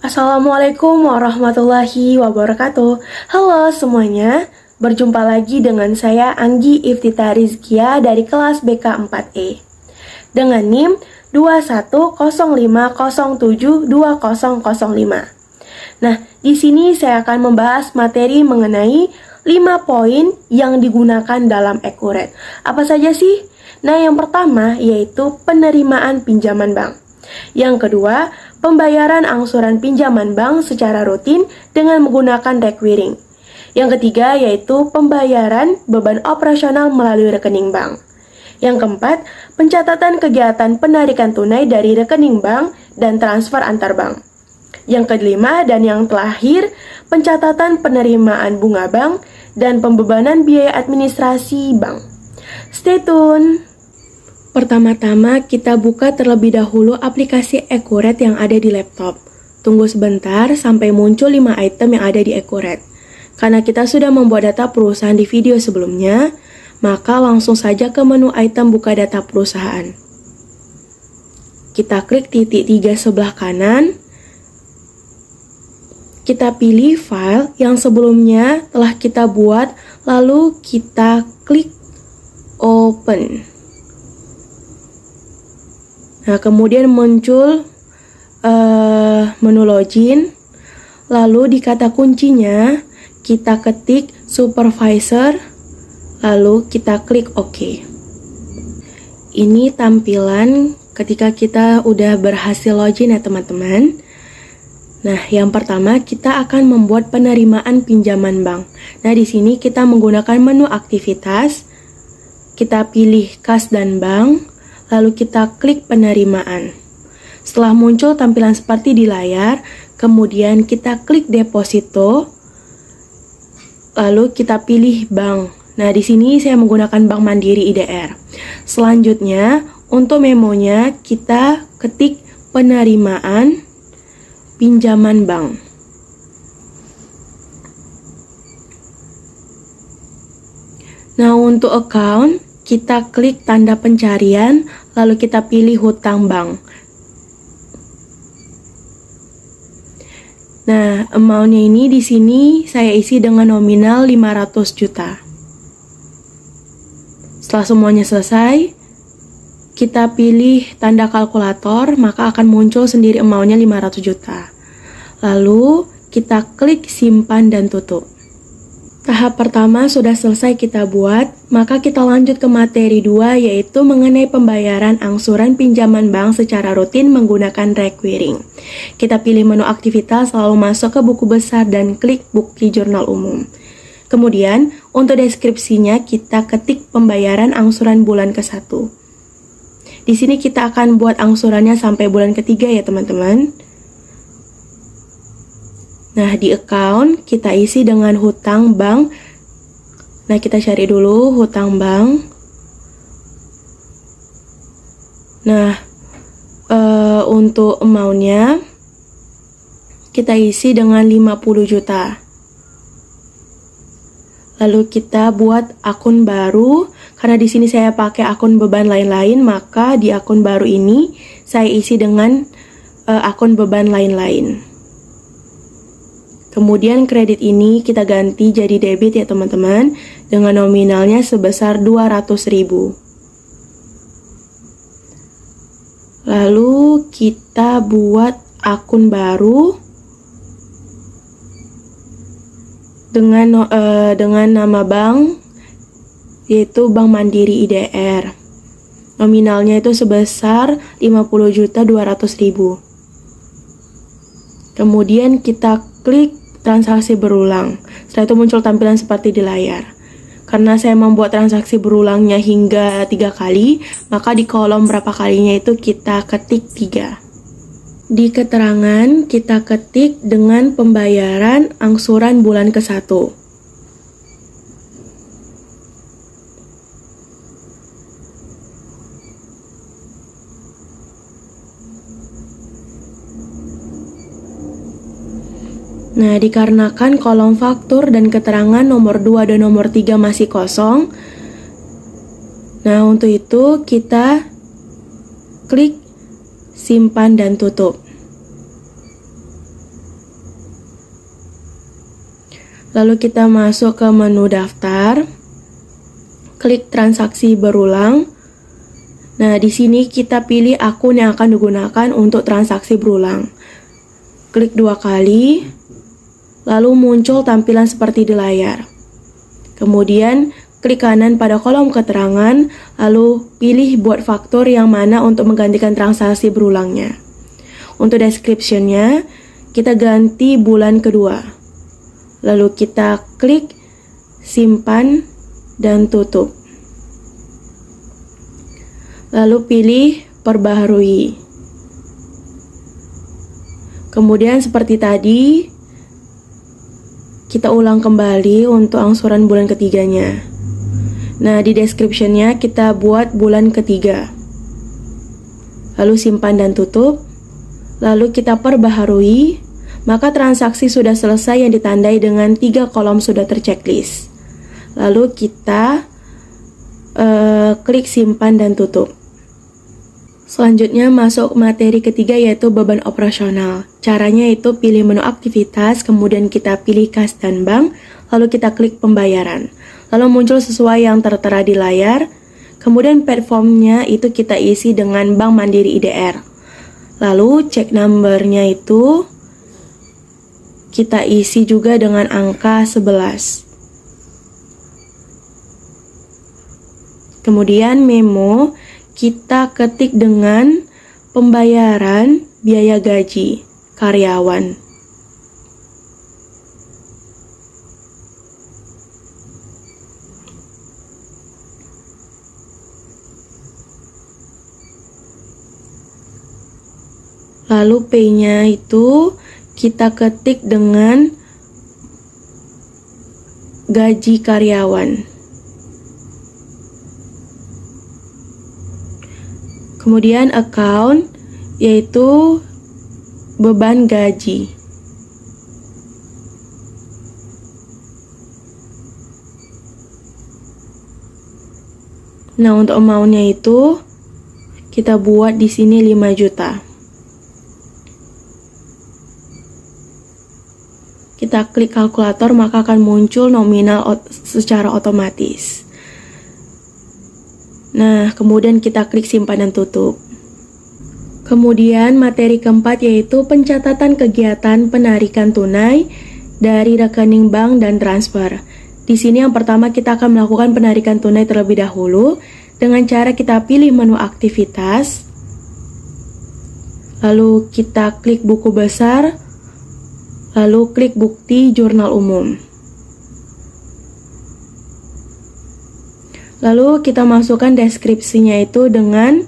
Assalamualaikum warahmatullahi wabarakatuh. Halo semuanya, berjumpa lagi dengan saya Anggi Iftita Rizkia dari kelas BK 4E dengan NIM 2105072005. Nah, di sini saya akan membahas materi mengenai 5 poin yang digunakan dalam Accurate. Apa saja sih? Nah, yang pertama yaitu penerimaan pinjaman bank. Yang kedua, pembayaran angsuran pinjaman bank secara rutin dengan menggunakan requiring. Yang ketiga yaitu pembayaran beban operasional melalui rekening bank. Yang keempat, pencatatan kegiatan penarikan tunai dari rekening bank dan transfer antar bank. Yang kelima dan yang terakhir, pencatatan penerimaan bunga bank dan pembebanan biaya administrasi bank. Stay tune! Pertama-tama kita buka terlebih dahulu aplikasi Accurate yang ada di laptop. Tunggu sebentar sampai muncul 5 item yang ada di Accurate. Karena kita sudah membuat data perusahaan di video sebelumnya, maka langsung saja ke menu item buka data perusahaan. Kita klik titik 3 sebelah kanan. Kita pilih file yang sebelumnya telah kita buat, lalu kita klik open. Nah, kemudian muncul menu login, lalu di kata kuncinya kita ketik supervisor, lalu kita klik OK. Ini tampilan ketika kita udah berhasil login ya teman-teman. Nah, yang pertama kita akan membuat penerimaan pinjaman bank. Nah, di sini kita menggunakan menu aktivitas, kita pilih kas dan bank, lalu kita klik penerimaan. Setelah muncul tampilan seperti di layar, kemudian kita klik deposito, lalu kita pilih bank. Nah, di sini saya menggunakan Bank Mandiri IDR. Selanjutnya, untuk memonya kita ketik penerimaan pinjaman bank. Nah, untuk account, kita klik tanda pencarian, lalu kita pilih hutang bank. Nah, amount-nya ini di sini saya isi dengan nominal 500 juta. Setelah semuanya selesai, kita pilih tanda kalkulator, maka akan muncul sendiri amount-nya 500 juta. Lalu, kita klik simpan dan tutup. Tahap pertama sudah selesai kita buat, maka kita lanjut ke materi 2 yaitu mengenai pembayaran angsuran pinjaman bank secara rutin menggunakan requiring. Kita pilih menu aktivitas lalu masuk ke buku besar dan klik bukti jurnal umum. Kemudian, untuk deskripsinya kita ketik pembayaran angsuran bulan ke-1. Di sini kita akan buat angsurannya sampai bulan ke-3 ya teman-teman. Nah, di account kita isi dengan hutang bank. Nah, kita cari dulu hutang bank. Nah, untuk amount-nya kita isi dengan 50 juta. Lalu kita buat akun baru. Karena di sini saya pakai akun beban lain-lain, maka di akun baru ini saya isi dengan akun beban lain-lain. Kemudian kredit ini kita ganti jadi debit ya teman-teman, dengan nominalnya sebesar 200.000. Lalu kita buat akun baru dengan nama bank yaitu Bank Mandiri IDR. Nominalnya itu sebesar 50.200.000. Kemudian kita klik transaksi berulang. Setelah itu muncul tampilan seperti di layar. Karena saya membuat transaksi berulangnya hingga 3 kali, maka di kolom berapa kalinya itu kita ketik 3. Di keterangan kita ketik dengan pembayaran angsuran bulan ke-1. Nah, dikarenakan kolom faktur dan keterangan nomor 2 dan nomor 3 masih kosong, nah untuk itu kita klik simpan dan tutup. Lalu kita masuk ke menu daftar, klik transaksi berulang. Nah, di sini kita pilih akun yang akan digunakan untuk transaksi berulang. Klik 2 kali, lalu muncul tampilan seperti di layar. Kemudian, klik kanan pada kolom keterangan, lalu pilih buat faktur yang mana untuk menggantikan transaksi berulangnya. Untuk description-nya, kita ganti bulan kedua. Lalu kita klik simpan dan tutup. Lalu pilih perbaharui. Kemudian seperti tadi, kita ulang kembali untuk angsuran bulan ketiganya. Nah, di description-nya kita buat bulan ketiga. Lalu simpan dan tutup. Lalu kita perbaharui. Maka transaksi sudah selesai yang ditandai dengan 3 kolom sudah terchecklist. Lalu kita klik simpan dan tutup. Selanjutnya masuk materi ketiga yaitu beban operasional. Caranya itu pilih menu aktivitas, kemudian kita pilih kas dan bank, lalu kita klik pembayaran. Lalu muncul sesuai yang tertera di layar. Kemudian platformnya itu kita isi dengan Bank Mandiri IDR. Lalu check number-nya itu kita isi juga dengan angka 11. Kemudian memo kita ketik dengan pembayaran biaya gaji karyawan. Lalu P-nya itu kita ketik dengan gaji karyawan. Kemudian account yaitu beban gaji. Nah, untuk amount-nya itu kita buat di sini 5 juta. Kita klik kalkulator maka akan muncul nominal secara otomatis. Nah, kemudian kita klik simpan dan tutup. Kemudian materi keempat yaitu pencatatan kegiatan penarikan tunai dari rekening bank dan transfer. Di sini yang pertama kita akan melakukan penarikan tunai terlebih dahulu dengan cara kita pilih menu aktivitas. Lalu kita klik buku besar. Lalu klik bukti jurnal umum. Lalu kita masukkan deskripsinya itu dengan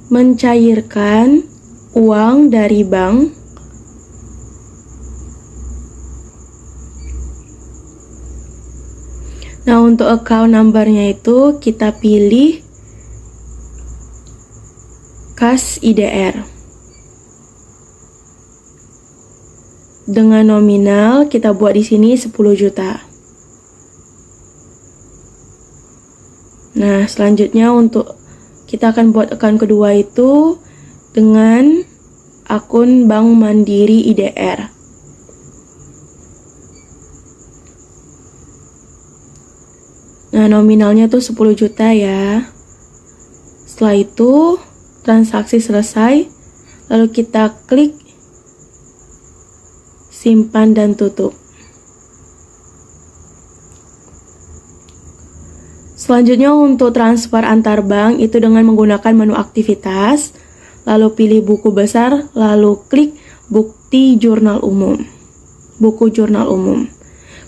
mencairkan uang dari bank. Nah, untuk account number-nya itu kita pilih kas IDR. Dengan nominal kita buat di sini 10 juta. Nah, selanjutnya untuk kita akan buat account kedua itu dengan akun Bank Mandiri IDR. Nah, nominalnya tuh 10 juta ya. Setelah itu transaksi selesai, lalu kita klik simpan dan tutup. Selanjutnya untuk transfer antar bank itu dengan menggunakan menu aktivitas, lalu pilih buku besar, lalu klik bukti jurnal umum. Buku jurnal umum.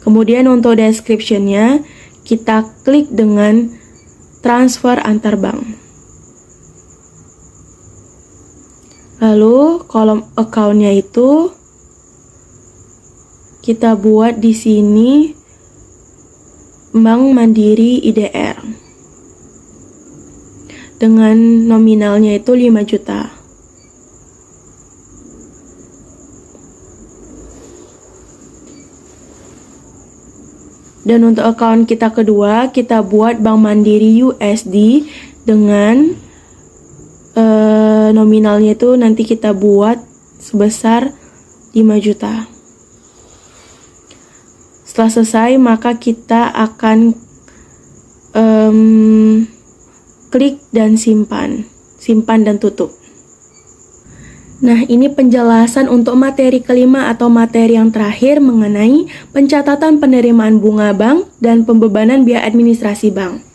Kemudian untuk description-nya kita klik dengan transfer antar bank. Lalu kolom account-nya itu kita buat di sini Bank Mandiri IDR dengan nominalnya itu 5 juta. Dan untuk account kita kedua, kita buat Bank Mandiri USD dengan nominalnya itu nanti kita buat sebesar 5 juta. Setelah selesai, maka kita akan klik dan simpan dan tutup. Nah, ini penjelasan untuk materi kelima atau materi yang terakhir mengenai pencatatan penerimaan bunga bank dan pembebanan biaya administrasi bank.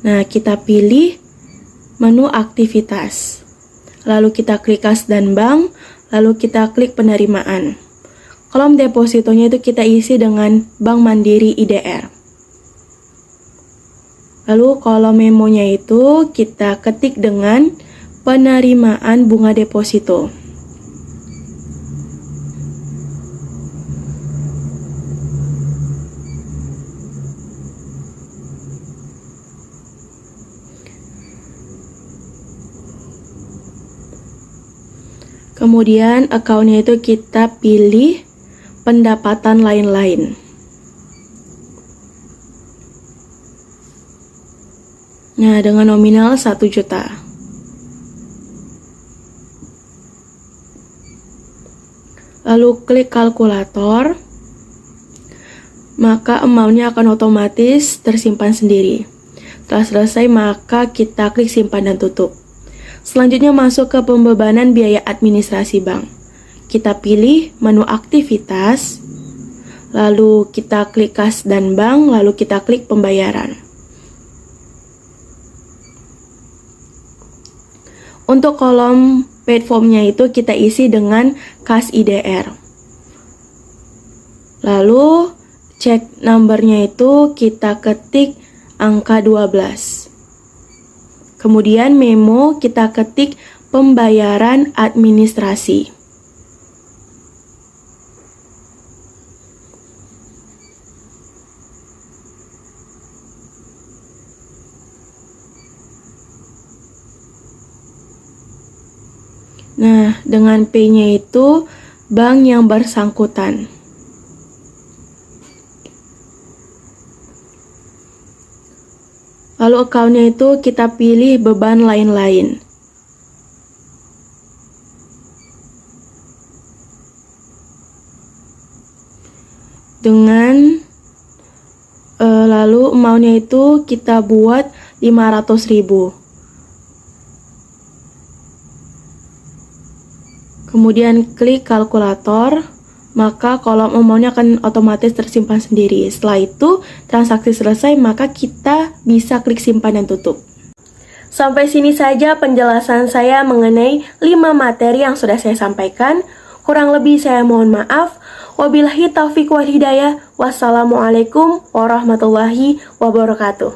Nah, kita pilih menu aktivitas. Lalu kita klik kas dan bank, lalu kita klik penerimaan. Kolom depositonya itu kita isi dengan Bank Mandiri IDR. Lalu kolom memonya itu kita ketik dengan penerimaan bunga deposito. Kemudian akunnya itu kita pilih pendapatan lain-lain. Nah, dengan nominal 1 juta. Lalu klik kalkulator, maka amount-nya akan otomatis tersimpan sendiri. Setelah selesai, maka kita klik simpan dan tutup. Selanjutnya masuk ke pembebanan biaya administrasi bank. Kita pilih menu aktivitas, lalu kita klik kas dan bank, lalu kita klik pembayaran. Untuk kolom paid form-nya itu kita isi dengan kas IDR. Lalu cek number-nya itu kita ketik angka 12. Kemudian memo kita ketik pembayaran administrasi. Nah, dengan P-nya itu bank yang bersangkutan. Lalu account-nya itu kita pilih beban lain-lain. Lalu amount-nya itu kita buat 500.000. Kemudian klik kalkulator, maka kolom amount-nya akan otomatis tersimpan sendiri. Setelah itu, transaksi selesai, maka kita bisa klik simpan dan tutup. Sampai sini saja penjelasan saya mengenai 5 materi yang sudah saya sampaikan. Kurang lebih saya mohon maaf. Wabillahi taufiq wal hidayah. Wassalamualaikum warahmatullahi wabarakatuh.